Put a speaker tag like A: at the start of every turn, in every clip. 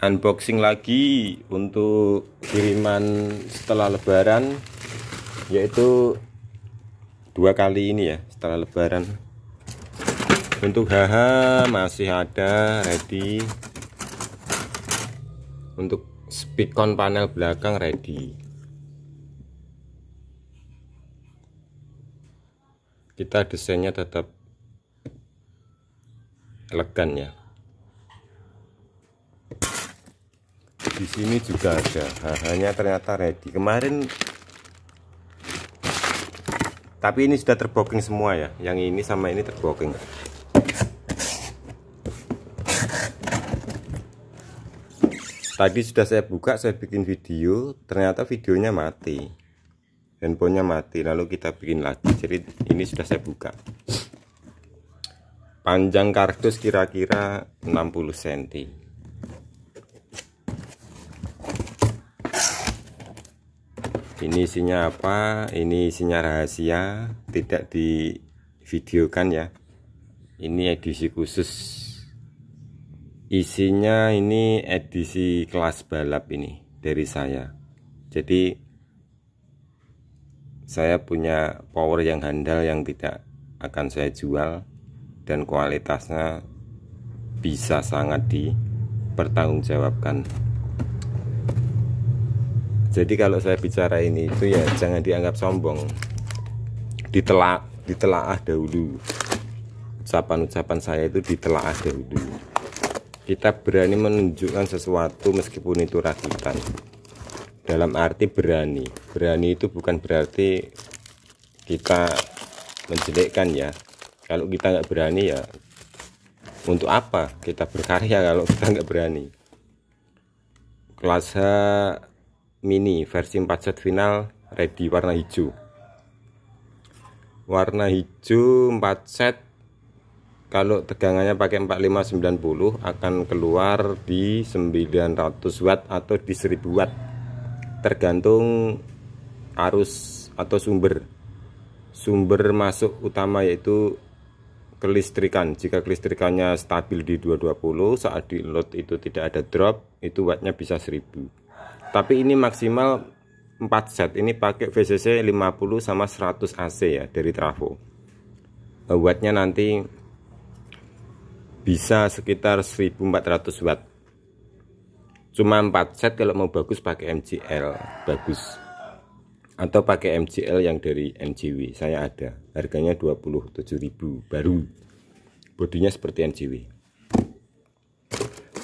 A: Unboxing lagi untuk kiriman setelah lebaran, yaitu 2 kali ini ya setelah lebaran. Untuk HH masih ada ready, untuk speakon panel belakang ready. Kita desainnya tetap elegan ya. Di sini juga ada HH-nya, ternyata ready kemarin, tapi ini sudah terbooking semua ya. Yang ini sama ini terbooking. Tadi sudah saya buka, saya bikin video, ternyata videonya mati, handphonenya mati, lalu kita bikin lagi. Jadi ini sudah saya buka. Panjang kardus kira-kira 60 cm. Ini isinya apa? Ini isinya rahasia, tidak divideokan ya. Ini edisi khusus. Isinya ini edisi kelas balap ini dari saya. Jadi saya punya power yang handal yang tidak akan saya jual, dan kualitasnya bisa sangat dipertanggungjawabkan. Jadi kalau saya bicara ini itu ya jangan dianggap sombong, ditelaah dahulu. Ucapan-ucapan saya itu ditelaah dahulu. Kita berani menunjukkan sesuatu meskipun itu rakitan. Dalam arti berani. Berani itu bukan berarti kita menjelekkan ya. Kalau kita nggak berani ya untuk apa kita berkarya kalau kita nggak berani. Kelas H mini versi 4 set final ready, warna hijau. Warna hijau 4 set. Kalau tegangannya pakai 4590 akan keluar di 900 watt atau di 1000 watt, tergantung arus atau sumber masuk utama, yaitu kelistrikan. Jika kelistrikannya stabil di 220, saat di load itu tidak ada drop, itu wattnya bisa 1000. Tapi ini maksimal 4 set. Ini pakai VCC 50 sama 100 AC ya dari trafo. Wattnya nanti bisa sekitar 1400 watt. Cuma 4 set. Kalau mau bagus pakai MCL bagus, atau pakai MCL yang dari MCW. Saya ada, harganya 27.000 baru. Bodinya seperti MCW.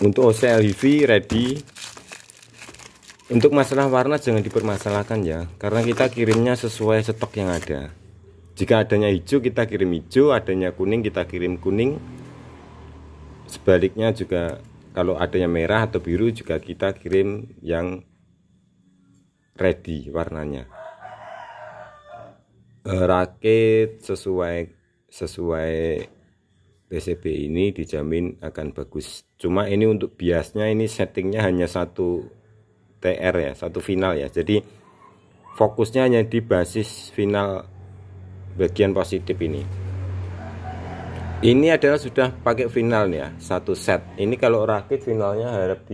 A: Untuk OCL HIVI ready. Untuk masalah warna jangan dipermasalahkan ya, karena kita kirimnya sesuai stok yang ada. Jika adanya hijau kita kirim hijau, adanya kuning kita kirim kuning. Sebaliknya juga kalau adanya merah atau biru juga kita kirim yang ready warnanya. Rakit sesuai PCB ini dijamin akan bagus. Cuma ini untuk biasnya ini settingnya hanya satu TR ya, satu final ya. Jadi fokusnya hanya di basis final bagian positif ini. Ini adalah sudah pakai final ya, satu set. Ini kalau rakit finalnya harap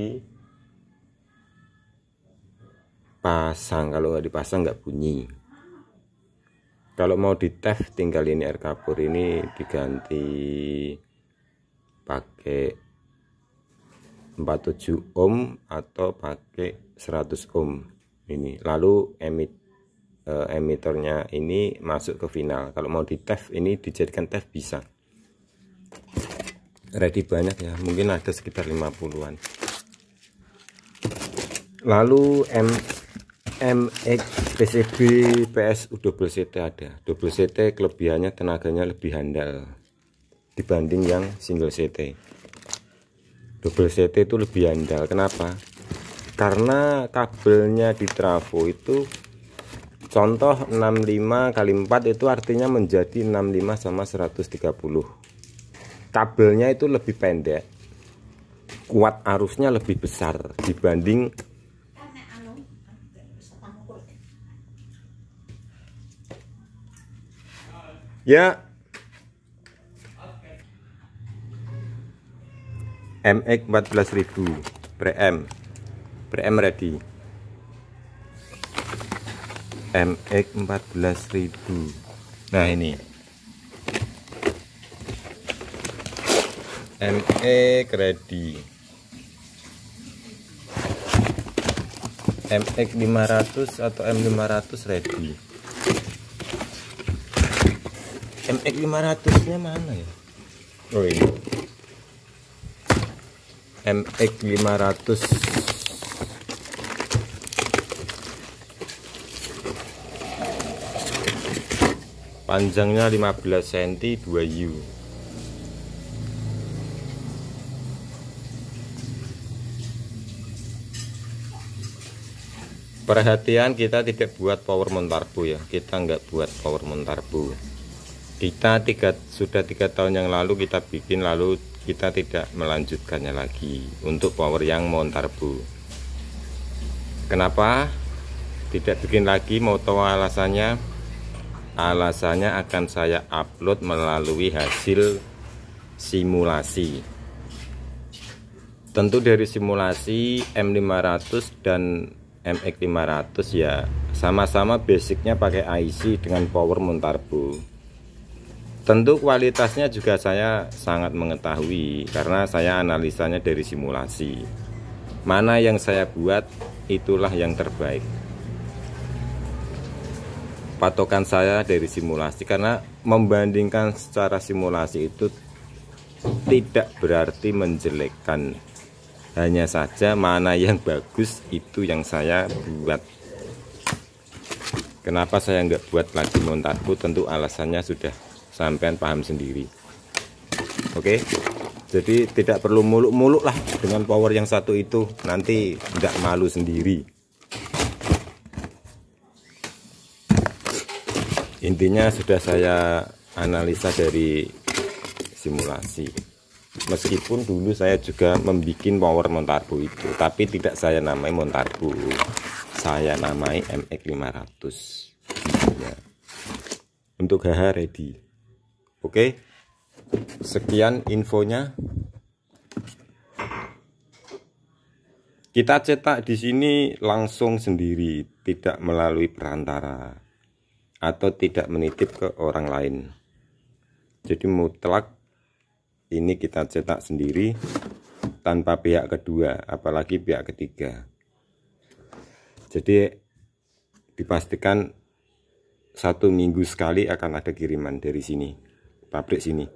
A: dipasang, kalau nggak dipasang nggak bunyi. Kalau mau di TEF tinggal ini air kapur ini diganti pakai 47 ohm atau pakai 100 ohm ini, lalu emitornya ini masuk ke final. Kalau mau di TEF ini dijadikan TEF bisa. Ready banyak ya, mungkin ada sekitar 50-an. Lalu MX PCB PSU double CT ada. Double CT kelebihannya tenaganya lebih handal dibanding yang single CT. Double CT itu lebih handal. Kenapa? Karena kabelnya di trafo itu contoh 65 kali 4 itu artinya menjadi 65 sama 130. Kabelnya itu lebih pendek, kuat arusnya lebih besar dibanding ya MX 14.000. pre-M ready. MX 14.000. Nah ini MX ready. MX 500 atau M500 ready. MX 500 nya mana ya? Oh ini MX 500 panjangnya 15 cm 2U. Perhatian, kita tidak buat power mount turbo ya, kita nggak buat power mount turbo. Kita sudah 3 tahun yang lalu kita bikin, lalu kita tidak melanjutkannya lagi untuk power yang mount turbo. Kenapa tidak bikin lagi? Mau tahu alasannya? Alasannya akan saya upload melalui hasil simulasi. Tentu dari simulasi M500 dan MX 500 ya sama-sama basicnya pakai IC dengan power mount turbo. Tentu kualitasnya juga saya sangat mengetahui karena saya analisanya dari simulasi. Mana yang saya buat itulah yang terbaik. Patokan saya dari simulasi, karena membandingkan secara simulasi itu tidak berarti menjelekkan, hanya saja mana yang bagus itu yang saya buat. Kenapa saya nggak buat lagi mount turbo? Tentu alasannya sudah sampean paham sendiri. Oke, jadi tidak perlu muluk-muluk lah dengan power yang satu itu, nanti nggak malu sendiri. Intinya sudah saya analisa dari simulasi. Meskipun dulu saya juga membuat power mount turbo itu, tapi tidak saya namai mount turbo, saya namai MX 500 ya. Untuk HH ready. Oke, sekian infonya. Kita cetak di sini langsung sendiri, tidak melalui perantara atau tidak menitip ke orang lain. Jadi mutlak ini kita cetak sendiri tanpa pihak kedua, apalagi pihak ketiga. Jadi dipastikan 1 minggu sekali akan ada kiriman dari sini, pabrik sini.